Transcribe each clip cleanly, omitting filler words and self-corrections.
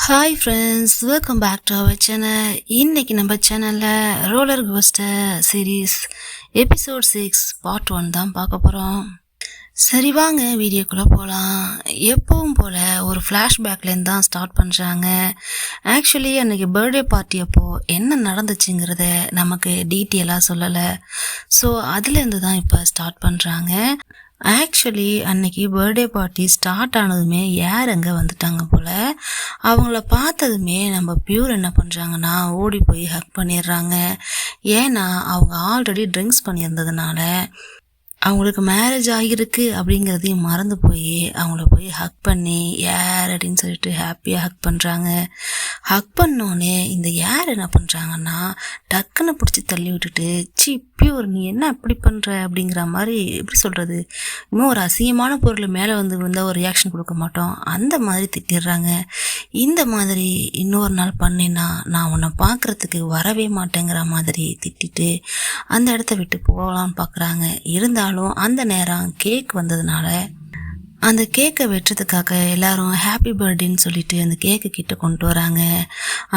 Hi friends, welcome back to our channel. இன்னைக்கு நம்ம சேனலில் roller coaster series episode 6 part 1 தான் பார்க்க போகிறோம். சரி வாங்க வீடியோக்குள்ளே போகலாம். எப்பவும் போல் ஒரு ஃப்ளாஷ்பேக்லேருந்து தான் ஸ்டார்ட் பண்ணுறாங்க. ஆக்சுவலி அன்றைக்கி பர்த்டே பார்ட்டி அப்போது என்ன நடந்துச்சுங்கிறத நமக்கு டீட்டெயிலாக சொல்லலை. ஸோ அதுலேருந்து தான் இப்போ ஸ்டார்ட் பண்ணுறாங்க. ஆக்சுவலி அன்னைக்கு பர்த்டே பார்ட்டி ஸ்டார்ட் ஆனதுமே யார் அங்கே வந்துட்டாங்க போல். அவங்கள பார்த்ததுமே நம்ம பியூர் என்ன பண்ணுறாங்கன்னா ஓடி போய் ஹக் பண்ணிடுறாங்க. ஏன்னா அவங்க ஆல்ரெடி ட்ரிங்க்ஸ் பண்ணியிருந்ததுனால அவங்களுக்கு மேரேஜ் ஆகியிருக்கு அப்படிங்கிறதையும் மறந்து போய் அவங்கள போய் ஹக் பண்ணி யார் அப்படின்னு சொல்லிட்டு ஹாப்பியாக ஹக் பண்ணுறாங்க. ஹக் பண்ணோன்னே இந்த யார் என்ன பண்ணுறாங்கன்னா டக்குன்னு பிடிச்சி தள்ளி விட்டுட்டு, சி பியூர் நீ என்ன அப்படி பண்ணுற அப்படிங்கிற மாதிரி எப்படி சொல்கிறது, இன்னும் ஒரு அசிங்கமான பொருள் மேலே வந்து ஒரு ரியாக்ஷன் கொடுக்க மாட்டோம் அந்த மாதிரி திட்டிடுறாங்க. இந்த மாதிரி இன்னொரு நாள் பண்ணினா நான் உன்னை பார்க்குறதுக்கு வரவே மாட்டேங்கிற மாதிரி திட்டிட்டு அந்த இடத்த விட்டு போகலான்னு பார்க்குறாங்க. இருந்தாலும் அந்த நேரம் கேக் வந்ததுனால அந்த கேக்கை வெட்டுறதுக்காக எல்லாரும் ஹாப்பி பர்த்டேன்னு சொல்லிட்டு அந்த கேக்கு கிட்ட கொண்டு வராங்க.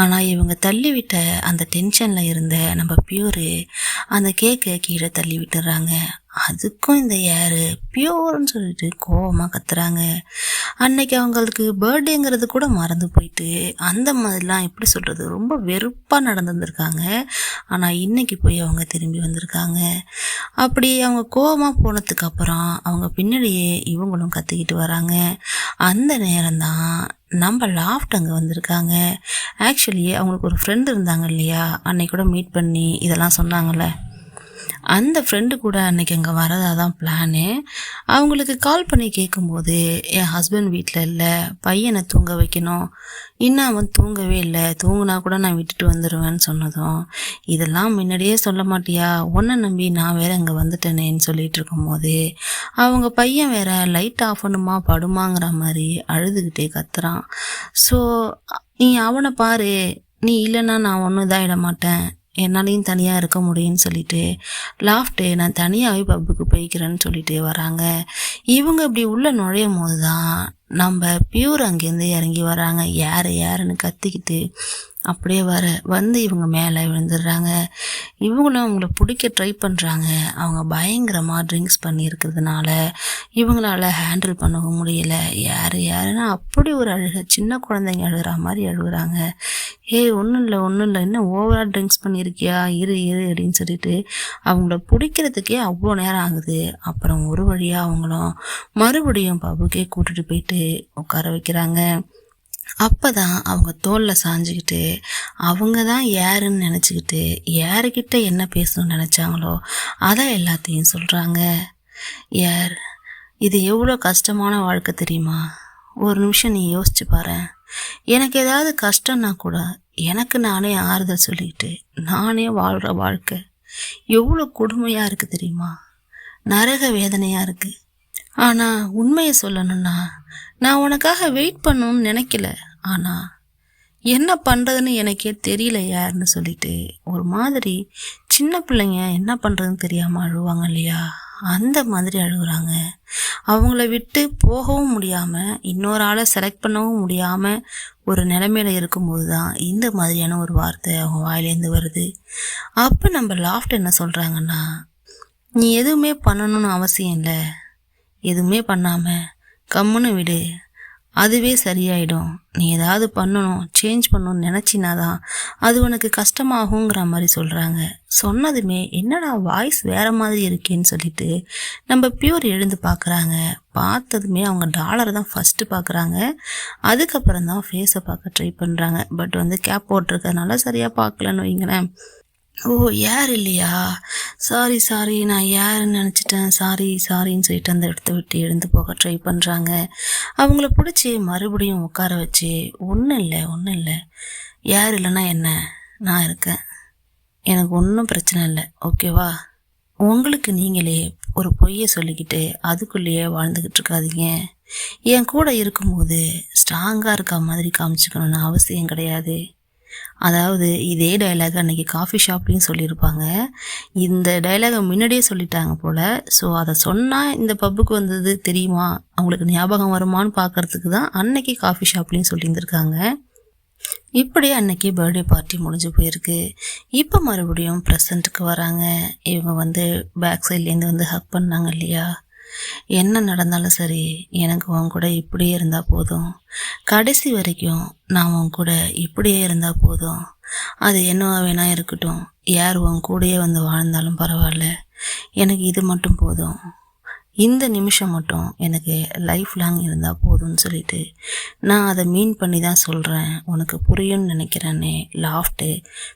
ஆனால் இவங்க தள்ளி விட்ட அந்த டென்ஷனில் இருந்த நம்ம பியூரு அந்த கேக்கை கீழே தள்ளி விட்டுறாங்க. அதுக்கும் இந்த யாரு பியூர்னு சொல்லிட்டு கோவமாக கத்துறாங்க. அன்னைக்கு அவங்களுக்கு பர்த்டேங்கிறது கூட மறந்து போயிட்டு அந்த மாதிரிலாம் எப்படி சொல்கிறது ரொம்ப வெறுப்பாக நடந்துருந்துருக்காங்க. ஆனால் இன்னைக்கு போய் அவங்க திரும்பி வந்திருக்காங்க. அப்படி அவங்க கோவமாக போனதுக்கு அப்புறம் அவங்க பின்னாடியே இவங்களும் கத்திக்கிட்டு வராங்க. அந்த நேரம்தான் நம்ம லாஃப்ட் அங்கே வந்திருக்காங்க. ஆக்சுவலி அவங்களுக்கு ஒரு ஃப்ரெண்டு இருந்தாங்க இல்லையா, அன்னைக்கு கூட மீட் பண்ணி இதெல்லாம் சொன்னாங்கள்ல, அந்த ஃப்ரெண்டு கூட அன்றைக்கி அங்கே வரதாக தான் பிளானு. அவங்களுக்கு கால் பண்ணி கேட்கும்போது என் ஹஸ்பண்ட் வீட்டில் இல்லை, பையனை தூங்க வைக்கணும், இன்னும் அவன் தூங்கவே இல்லை, தூங்குனா கூட நான் விட்டுட்டு வந்துடுவேன்னு சொன்னதும், இதெல்லாம் முன்னாடியே சொல்ல மாட்டியா, உன்னை நம்பி நான் வேற அங்கே வந்துட்டேனேன்னு சொல்லிட்டு இருக்கும்போது அவங்க பையன் வேற லைட் ஆஃப் பண்ணுமா படுமாங்கிற மாதிரி அழுதுகிட்டே கத்துறான். ஸோ நீ அவனை பாரு, நீ இல்லைன்னா நான் ஒன்றும் இதாகிட மாட்டேன், என்னாலையும் தனியாக இருக்க முடியும்னு சொல்லிட்டு லாஃப்ட்டு நான் தனியாகவே பப்புக்கு போய்க்கிறேன்னு சொல்லிட்டு வராங்க. இவங்க இப்படி உள்ளே நுழையும் போது தான் நம்ம பியூர் அங்கேருந்து இறங்கி வராங்க. யாருன்னு கத்திக்கிட்டு அப்படியே வந்து இவங்க மேலே விழுந்துடுறாங்க. இவங்களும் அவங்கள பிடிக்க ட்ரை பண்ணுறாங்க. அவங்க பயங்கரமாக ட்ரிங்க்ஸ் பண்ணியிருக்கிறதுனால இவங்களால ஹேண்டில் பண்ணவும் முடியலை. யாருன்னா அப்படி ஒரு அழுக, சின்ன குழந்தைங்க அழுகிற மாதிரி அழுகுறாங்க. ஒன்றும் இல்லை இன்னும் ஓவராக ட்ரிங்க்ஸ் பண்ணியிருக்கியா, இரு அப்படின்னு சொல்லிட்டு அவங்கள பிடிக்கிறதுக்கே அவ்வளோ நேரம் ஆகுது. அப்புறம் ஒரு வழியாக அவங்களும் மறுபடியும் பப்புக்கே கூட்டிகிட்டு போயிட்டு உட்கார வைக்கிறாங்க. அப்போ தான் அவங்க தோளில் சாஞ்சிக்கிட்டு அவங்க தான் யாருன்னு நினச்சிக்கிட்டு யாருக்கிட்ட என்ன பேசணும்னு நினச்சாங்களோ அதை எல்லாத்தையும் சொல்கிறாங்க. யார் இது எவ்வளோ கஷ்டமான வாழ்க்கை தெரியுமா? ஒரு நிமிஷம் நீ யோசிச்சு பாரு. எனக்கு ஏதாவது கஷ்டம்னா கூட எனக்கு நானே ஆறுதல் சொல்லிக்கிட்டு நானே வாழ்கிற வாழ்க்கை எவ்வளோ கொடுமையாக இருக்குது தெரியுமா? நரக வேதனையாக இருக்குது. ஆனால் உண்மையை சொல்லணும்னா நான் உனக்காக வெயிட் பண்ணணும்னு நினைக்கல, ஆனால் என்ன பண்ணுறதுன்னு எனக்கே தெரியல யாருன்னு சொல்லிட்டு ஒரு மாதிரி சின்ன பிள்ளைங்க என்ன பண்ணுறதுன்னு தெரியாமல் அழுவாங்க இல்லையா, அந்த மாதிரி அழுகுறாங்க. அவங்கள விட்டு போகவும் முடியாமல் இன்னொரு ஆளை செலக்ட் பண்ணவும் முடியாமல் ஒரு நிலைமையில இருக்கும்போது தான் இந்த மாதிரியான ஒரு வார்த்தை அவங்க வாயிலேருந்து வருது. அப்போ நம்ம லாஃப்ட் என்ன சொல்கிறாங்கன்னா, நீ எதுவுமே பண்ணணும்னு அவசியம் இல்லை, எதுவுமே பண்ணாமல் கம்முன்னு விடு, அதுவே சரியாயிடும். நீ ஏதாவது பண்ணணும், சேஞ்ச் பண்ணணும்னு நினச்சினா தான் அது உனக்கு கஷ்டமாகுங்கிற மாதிரி சொல்கிறாங்க. சொன்னதுமே என்னடா வாய்ஸ் வேறு மாதிரி இருக்கேன்னு சொல்லிட்டு நம்ம பியூர் எழுந்து பார்க்குறாங்க. பார்த்ததுமே அவங்க டாலரை தான் ஃபஸ்ட்டு பார்க்குறாங்க. அதுக்கப்புறம் தான் ஃபேஸை பார்க்க ட்ரை பண்ணுறாங்க. பட் கேப் போட்டிருக்கறதுனால சரியாக பார்க்கலன்னு வைங்களேன். ஓ யார் இல்லையா, சாரி நான் யாருன்னு நினச்சிட்டேன், சாரின்னு சொல்லிட்டு அந்த இடத்த விட்டு எழுந்து போக ட்ரை பண்ணுறாங்க. அவங்கள பிடிச்சி மறுபடியும் உட்கார வச்சு ஒன்றும் இல்லை, யார் இல்லைன்னா என்ன, நான் இருக்கேன், எனக்கு ஒன்றும் பிரச்சனை இல்லை, ஓகேவா? உங்களுக்கு நீங்களே ஒரு பொய்யை சொல்லிக்கிட்டு அதுக்குள்ளேயே வாழ்ந்துக்கிட்டு இருக்காதீங்க. என் கூட இருக்கும்போது ஸ்ட்ராங்காக இருக்க மாதிரி காமிச்சிக்கணும்னு அவசியம் கிடையாது. அதாவது இதே டைலாக் அன்றைக்கி காஃபி ஷாப்லேயும் சொல்லியிருப்பாங்க. இந்த டைலாகை முன்னாடியே சொல்லிட்டாங்க போல். ஸோ அதை சொன்னால் இந்த பப்புக்கு வந்தது தெரியுமா, அவங்களுக்கு ஞாபகம் வருமானு பார்க்குறதுக்கு தான் அன்னைக்கு காஃபி ஷாப்லேயும் சொல்லியிருந்திருக்காங்க. இப்படி அன்னைக்கு பர்த்டே பார்ட்டி முடிஞ்சு போயிருக்கு. இப்போ மறுபடியும் ப்ரெசண்ட்டுக்கு வராங்க. இவங்க பேக் சைட்லேருந்து ஹக் பண்ணாங்க இல்லையா? என்ன நடந்தாலும் சரி, எனக்கு உன் கூட இப்படியே இருந்தால் போதும். கடைசி வரைக்கும் நான் உன் கூட இப்படியே இருந்தால் போதும். அது என்னவா வேணா இருக்கட்டும், யார் உன் கூடயே வாழ்ந்தாலும் பரவாயில்ல, எனக்கு இது மட்டும் போதும். இந்த நிமிஷம் மட்டும் எனக்கு லைஃப் லாங் இருந்தால் போதும்னு சொல்லிட்டு நான் அதை மீன் பண்ணி தான் சொல்கிறேன், உனக்கு புரியும்னு நினைக்கிறேன்னே லாஃப்ட்டு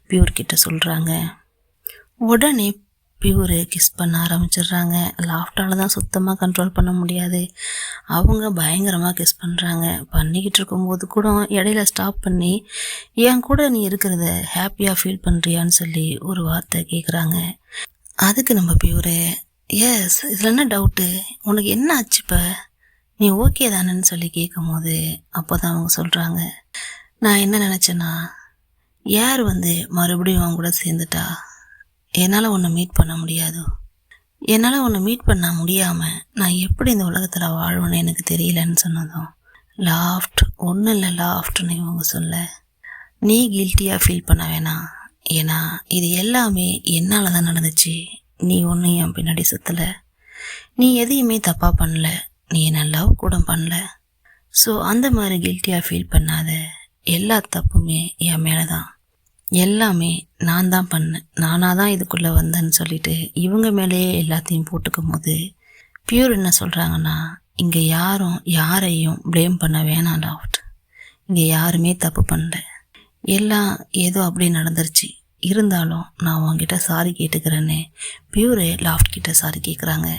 பியூர் கிட்ட சொல்கிறாங்க. உடனே பியூரு கிஸ் பண்ண ஆரம்பிச்சிடுறாங்க. லாஃப்டால் தான் சுத்தமாக கண்ட்ரோல் பண்ண முடியாது. அவங்க பயங்கரமாக கிஸ் பண்ணுறாங்க. பண்ணிக்கிட்டு இருக்கும்போது கூட இடையில ஸ்டாப் பண்ணி என் கூட நீ இருக்கிறத ஹாப்பியாக ஃபீல் பண்ணுறியான்னு சொல்லி ஒரு வார்த்தை கேட்குறாங்க. அதுக்கு நம்ம பியூரு, எஸ், இதில் என்ன டவுட்டு, உனக்கு என்ன ஆச்சு இப்போ, நீ ஓகே தானேன்னு சொல்லி கேட்கும் போது அப்போ தான் அவங்க சொல்கிறாங்க, நான் என்ன நினச்சேன்னா, யார் மறுபடியும் அவங்க கூட சேர்ந்துட்டா என்னால் உன்னை மீட் பண்ண முடியாதோ, என்னால் உன்னை மீட் பண்ண முடியாமல் நான் எப்படி இந்த உலகத்தில் வாழ்வேன்னு எனக்கு தெரியலன்னு சொன்னதும் லாஃப்ட், ஒன்றும் இல்லை லாஃப்ட்னு இவங்க சொல்ல, நீ கில்ட்டியாக ஃபீல் பண்ண வேணாம், ஏன்னா இது எல்லாமே என்னால் தான் நடந்துச்சு, நீ ஒன்றும் என் பின்னாடி சுற்றலை, நீ எதையுமே தப்பாக பண்ணல, நீ என்னை லவ் கூட பண்ணல, ஸோ அந்த மாதிரி கில்ட்டியாக ஃபீல் பண்ணாத, எல்லா தப்புமே என் மேலே தான், எல்லாமே நான் தான் பண்ணேன், நானாக தான் இதுக்குள்ளே வந்தேன்னு சொல்லிட்டு இவங்க மேலேயே எல்லாத்தையும் போட்டுக்கும் போது பியூர் என்ன சொல்கிறாங்கன்னா, இங்கே யாரும் யாரையும் ப்ளேம் பண்ண வேணாம் லாஃப்ட், இங்கே யாருமே தப்பு பண்ணல, எல்லாம் ஏதோ அப்படி நடந்துருச்சு, இருந்தாலும் நான் உங்ககிட்ட சாரி கேட்டுக்கிறேன்னு பியூரே லாஃப்ட் கிட்ட சாரி கேட்குறாங்க.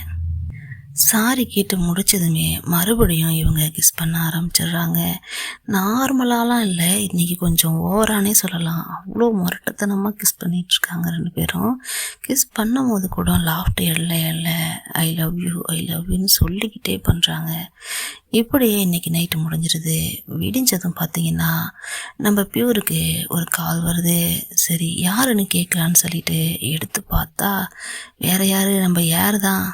சாரி கேட்டு முடிச்சதுமே மறுபடியும் இவங்க கிஸ் பண்ண ஆரம்பிச்சிடுறாங்க. நார்மலாலாம் இல்லை, இன்றைக்கி கொஞ்சம் ஓவரானே சொல்லலாம், அவ்வளோ முரட்டத்தனமாக கிஸ் பண்ணிகிட்ருக்காங்க ரெண்டு பேரும். கிஸ் பண்ணும் போது கூட லாஃப்ட் இல்லை I love you I love யூன்னு சொல்லிக்கிட்டே பண்ணுறாங்க. இப்படியே இன்றைக்கி நைட்டு முடிஞ்சிருது. விடிஞ்சதும் பார்த்திங்கன்னா நம்ம பியூருக்கு ஒரு கால் வருது. சரி யாருன்னு கேட்கலான்னு சொல்லிட்டு எடுத்து பார்த்தா வேறு யார், நம்ம யார் தான்.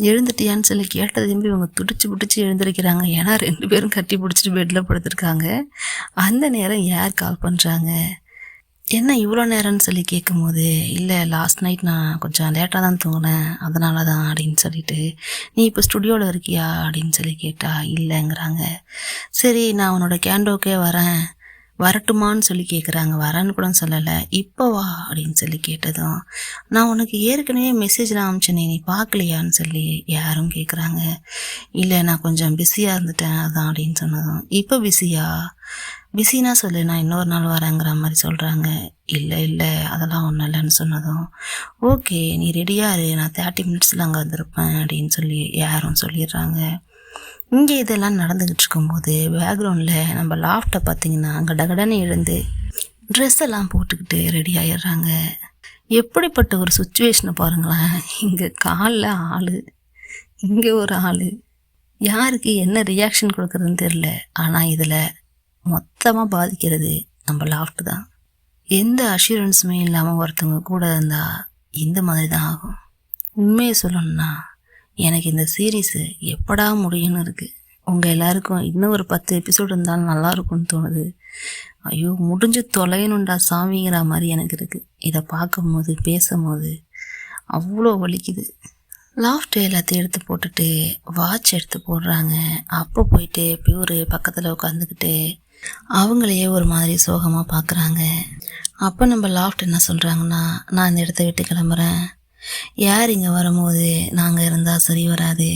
எழுந்துட்டியான்னு சொல்லி கேட்டது திரும்பி இவங்க துடிச்சு எழுந்திருக்கிறாங்க. ஏன்னா ரெண்டு பேரும் கட்டி பிடிச்சிட்டு பெட்டில் படுத்துருக்காங்க. அந்த நேரம் யார் கால் பண்ணுறாங்க, என்ன இவ்வளோ நேரம்னு சொல்லி கேட்கும் போது, இல்லை லாஸ்ட் நைட் நான் கொஞ்சம் லேட்டாக தான் தூங்கினேன், அதனால தான் அப்படின்னு சொல்லிட்டு, நீ இப்போ ஸ்டுடியோவில் இருக்கியா அப்படின்னு சொல்லி கேட்டால் இல்லைங்கிறாங்க. சரி நான் உன்னோட கேண்டோக்கே வரட்டுமான்னு சொல்லி கேட்குறாங்க. வரேன்னு கூட சொல்லலை, இப்போ வா அப்படின்னு சொல்லி கேட்டதும், நான் உனக்கு ஏற்கனவே மெசேஜ்லாம் அனுப்பிச்சேனே நீ பார்க்கலையான்னு சொல்லி யாரும் கேட்குறாங்க. இல்லை நான் கொஞ்சம் பிஸியாக இருந்துட்டேன் அதான் அப்படின்னு சொன்னதும், இப்போ பிஸினா சொல்லு, நான் இன்னொரு நாள் வரேங்கிற மாதிரி சொல்கிறாங்க. இல்லை அதெல்லாம் ஒன்றும் இல்லைன்னு சொன்னதும், ஓகே நீ ரெடியாக இரு, நான் 30 மினிட்ஸில் அங்கே வந்திருப்பேன் அப்படின்னு சொல்லி யாரும் சொல்லிடுறாங்க. இங்கே இதெல்லாம் நடந்துக்கிட்டு இருக்கும்போது பேக்ரவுண்டில் நம்ம லாஃப்டை பார்த்திங்கன்னா கடகடன்னு எழுந்து ட்ரெஸ் எல்லாம் போட்டுக்கிட்டு ரெடி ஆகிடுறாங்க. எப்படிப்பட்ட ஒரு சுச்சுவேஷனை பாருங்களேன், இங்கே காலில் ஆள், இங்கே ஒரு ஆள், யாருக்கு என்ன ரியாக்ஷன் கொடுக்குறதுன்னு தெரில. ஆனால் இதில் மொத்தமாக பாதிக்கிறது நம்ம லாஃப்ட் தான். எந்த அஷூரன்ஸுமே இல்லாமல் ஒருத்தவங்க கூட இருந்தால் இந்த மாதிரி தான் ஆகும். உண்மையை சொல்லணும்னா எனக்கு இந்த சீரீஸு எப்படா முடியும்னு இருக்குது. உங்கள் எல்லாருக்கும் இன்னும் ஒரு 10 எபிசோடு இருந்தாலும் நல்லாயிருக்கும்னு தோணுது. ஐயோ முடிஞ்சு தொலையணுண்டா சாமிங்கிற மாதிரி எனக்கு இருக்குது. இதை பார்க்கும்போது பேசும்போது அவ்வளோ வலிக்குது. லாஃப்ட் எல்லாத்தையும் எடுத்து போட்டுட்டு வாட்ச் எடுத்து போடுறாங்க. அப்போ போயிட்டு பியூரு பக்கத்தில் உட்காந்துக்கிட்டு அவங்களையே ஒரு மாதிரி சோகமாக பார்க்குறாங்க. அப்போ நம்ம லாஃப்ட் என்ன சொல்கிறாங்கன்னா, நான் இந்த இடத்த விட்டு கிளம்புறேன், யார் இங்கே வரும்போது நாங்கள் இருந்தால் சரி வராது,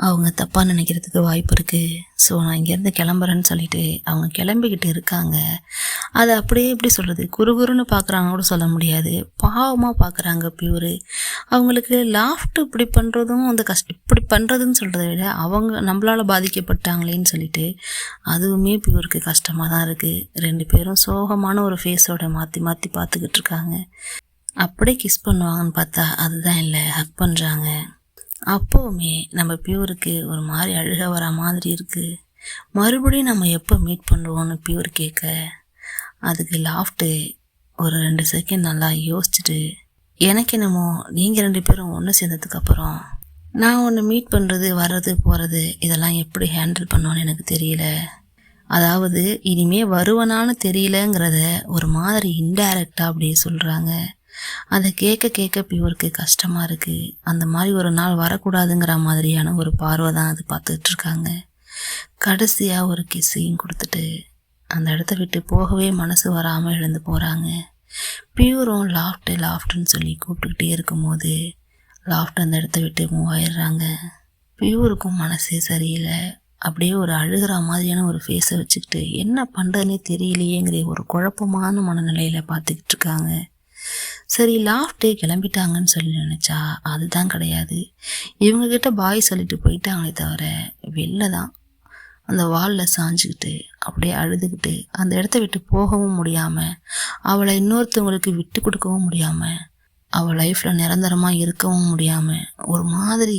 அவங்க தப்பாக நினைக்கிறதுக்கு வாய்ப்பு இருக்குது, ஸோ நான் இங்கேருந்து கிளம்புறேன்னு சொல்லிட்டு அவங்க கிளம்பிக்கிட்டு இருக்காங்க. அதை அப்படியே எப்படி சொல்கிறது, குறுகுறுன்னு பார்க்குறாங்க கூட சொல்ல முடியாது, பாவமாக பார்க்குறாங்க பியூரு. அவங்களுக்கு லாஃப்ட் இப்படி பண்ணுறதும் இப்படி பண்ணுறதுன்னு சொல்கிறத விட அவங்க நம்மளால் பாதிக்கப்பட்டாங்களேன்னு சொல்லிட்டு அதுவுமே பியூருக்கு கஷ்டமாக தான் இருக்குது. ரெண்டு பேரும் சோகமான ஒரு ஃபேஸோட மாற்றி பார்த்துக்கிட்டு இருக்காங்க. அப்படியே கிஸ் பண்ணுவாங்கன்னு பார்த்தா அதுதான் இல்லை, ஹக் பண்ணுறாங்க. அப்போவுமே நம்ம பியூருக்கு ஒரு மாதிரி அழுக வர மாதிரி இருக்குது. மறுபடியும் நம்ம எப்போ மீட் பண்ணுவோன்னு பியூர் கேட்க, அதுக்கு லாஃப்ட்டு ஒரு 2 செகண்ட் நல்லா யோசிச்சுட்டு, எனக்கு என்னமோ நீங்கள் 2 பேரும் ஒன்று சேர்ந்ததுக்கப்புறம் நான் ஒன்று மீட் பண்ணுறது வர்றது போகிறது இதெல்லாம் எப்படி ஹேண்டில் பண்ணுவோன்னு எனக்கு தெரியல, அதாவது இனிமே வருவனான்னு தெரியலங்கிறத ஒரு மாதிரி இன்டைரக்டாக அப்படியே சொல்கிறாங்க. அதை கேட்க கேட்க பியூருக்கு கஷ்டமாக இருக்குது. அந்த மாதிரி ஒரு நாள் வரக்கூடாதுங்கிற மாதிரியான ஒரு பார்வை தான் அது பார்த்துட்டு இருக்காங்க. கடைசியாக ஒரு கிஸ்ஸையும் கொடுத்துட்டு அந்த இடத்த விட்டு போகவே மனசு வராமல் எழுந்து போகிறாங்க. பியூரும் லாஃப்ட்டுன்னு சொல்லி கூப்பிட்டுக்கிட்டே இருக்கும்போது லாஃப்ட் அந்த இடத்த விட்டு மூவ் ஆயிடுறாங்க. பியூருக்கும் மனசே சரியில்லை. அப்படியே ஒரு அழுகிற மாதிரியான ஒரு ஃபேஸை வச்சுக்கிட்டு என்ன பண்ணுறதுனே தெரியலையேங்கிற ஒரு குழப்பமான மனநிலையில் பார்த்துக்கிட்டு இருக்காங்க. சரி, லாஃப்டே கிளம்பிட்டாங்கன்னு சொல்லி நினச்சா அதுதான் கிடையாது. இவங்கக்கிட்ட பாய் சொல்லிட்டு போயிட்டாங்களே தவிர வெளில தான் அந்த வாலில் சாஞ்சிக்கிட்டு அப்படியே அழுதுகிட்டு அந்த இடத்த விட்டு போகவும் முடியாமல், அவளை இன்னொருத்தவங்களுக்கு விட்டு கொடுக்கவும் முடியாமல், அவள் லைஃப்பில் நிரந்தரமாக இருக்கவும் முடியாமல் ஒரு மாதிரி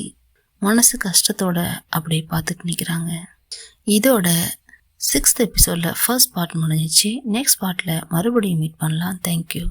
மனசு கஷ்டத்தோட அப்படியே பார்த்துட்டு நிற்கிறாங்க. இதோட 6th எபிசோடில் ஃபர்ஸ்ட் பார்ட் முடிஞ்சிச்சு. நெக்ஸ்ட் பார்ட்டில் மறுபடியும் மீட் பண்ணலாம். தேங்க்யூ.